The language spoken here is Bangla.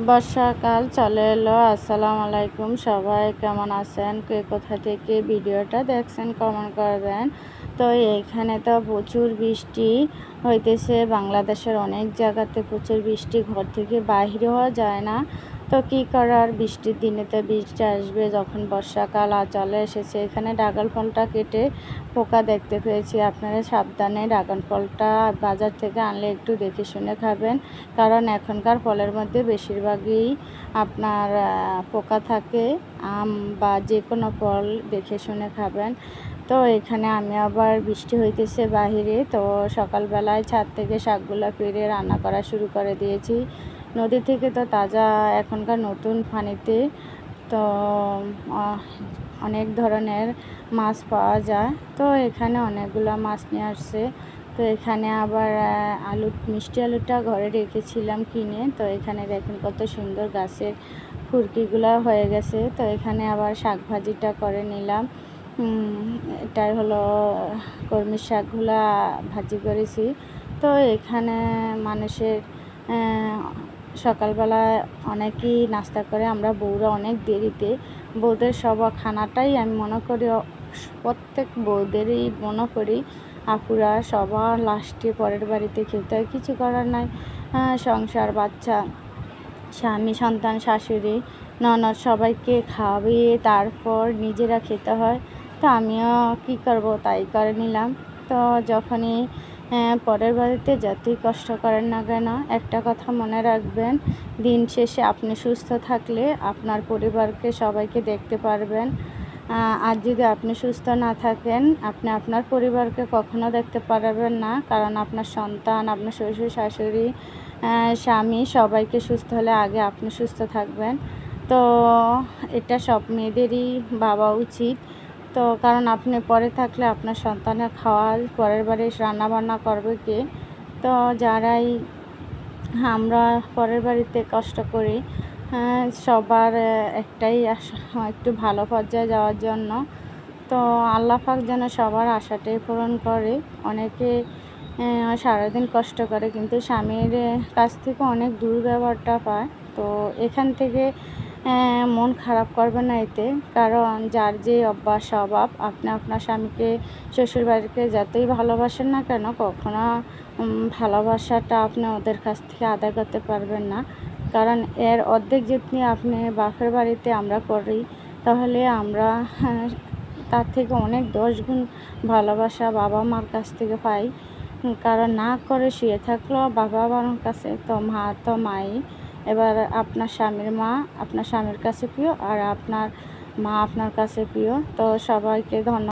বর্ষাকাল চলে এলো। আসসালামু আলাইকুম, সবাই কেমন আছেন? কে কোথা থেকে ভিডিওটা দেখছেন কমেন্ট করবেন। তো এইখানে তো প্রচুর বৃষ্টি হইতেছে, বাংলাদেশের অনেক জায়গাতে প্রচুর বৃষ্টি, ঘর থেকে বাইরে হওয়া যায় না। তো কী করার, বৃষ্টির দিনে তো বৃষ্টি আসবে। যখন বর্ষাকাল চলে এসেছে, এখানে ড্রাগন ফলটা কেটে পোকা দেখতে পেয়েছি। আপনারা সাবধানে ড্রাগন ফলটা বাজার থেকে আনলে একটু দেখে শুনে খাবেন, কারণ এখনকার ফলের মধ্যে বেশিরভাগই আপনার পোকা থাকে। আম বা যে কোনো ফল দেখে শুনে খাবেন। তো এখানে আমি আবার বৃষ্টি হইতেছে বাহিরে, তো সকালবেলায় ছাদ থেকে শাকগুলা পেড়ে রান্না করা শুরু করে দিয়েছি। নদী থেকে তো তাজা এখনকার নতুন পানিতে তো অনেক ধরনের মাছ পাওয়া যায়। তো এখানে অনেকগুলো মাছ নিয়ে আসছে। তো এখানে আবার মিষ্টি আলুটা ঘরে রেখেছিলাম কিনে। তো এখানে দেখেন কত সুন্দর গাছের ফুরকিগুলো হয়ে গেছে। তো এখানে আবার শাক ভাজিটা করে নিলাম। এটাই হলো কলমি শাকগুলা ভাজি করেছি। তো এখানে মানুষের সকালবেলায় অনেকেই নাস্তা করে, আমরা বউরা অনেক দেরিতে। বউদের সব খানাটাই আমি মনে করি, প্রত্যেক বউদেরই মনে করি আপুরা সবার লাস্টে পরের বাড়িতে খেতে হয়। কিছু করার নাই, সংসার, বাচ্চা, স্বামী, সন্তান, শাশুড়ি, ননদ সবাইকে খাওয়াইয়ে তারপর নিজেরা খেতে হয়। তো আমিও কী করব, তাই করে নিলাম। তো যখনই পরের বাড়িতে যতই কষ্ট করেন না কেন, একটা কথা মনে রাখবেন, দিন শেষে আপনি সুস্থ থাকলে আপনার পরিবারকে সবাইকে দেখতে পারবেন। আর যদি আপনি সুস্থ না থাকেন, আপনি আপনার পরিবারকে কখনো দেখতে পারবেন না, কারণ আপনার সন্তান, আপনার শ্বশুর শাশুড়ি, স্বামী সবাইকে সুস্থ হলে আগে আপনি সুস্থ থাকবেন। তো এটা সব মেয়েদেরই ভাবা উচিত। তো কারণ আপনি পরে থাকলে আপনার সন্তানের খাওয়ার পরের বারে রান্নাবান্না করবে কে? তো যারাই আমরা পরের বাড়িতে কষ্ট করি, সবার একটাই আশা, একটু ভালো পর্যায়ে যাওয়ার জন্য। তো আল্লাহ পাক যেন সবার আশাটাই পূরণ করে। অনেকে সারাদিন কষ্ট করে কিন্তু স্বামীর কাছ থেকে অনেক দুর্ব্যবহারটা পায়। তো এখান থেকে মন খারাপ করবে না এতে, কারণ যার যে অভ্যাস স্বভাব, আপনি আপনার স্বামীকে শ্বশুরবাড়িকে যতই ভালোবাসেন না কেন, কখনো ভালোবাসাটা আপনি ওদের কাছ থেকে আদায় করতে পারবেন না। কারণ এর অর্ধেক যদি আপনি বাপের বাড়িতে আমরা করি, তাহলে আমরা তার থেকে অনেক 10 গুণ ভালোবাসা বাবা মার কাছ থেকে পাই। কারণ না করে শুয়ে থাকলেও বাবা মার কাছে, তো মা তো মাই। এবার আপনার স্বামীর মা আপনার স্বামীর কাছে প্রিয়, আর আপনার মা আপনার কাছে প্রিয়। তো সবাইকে ধন্যবাদ।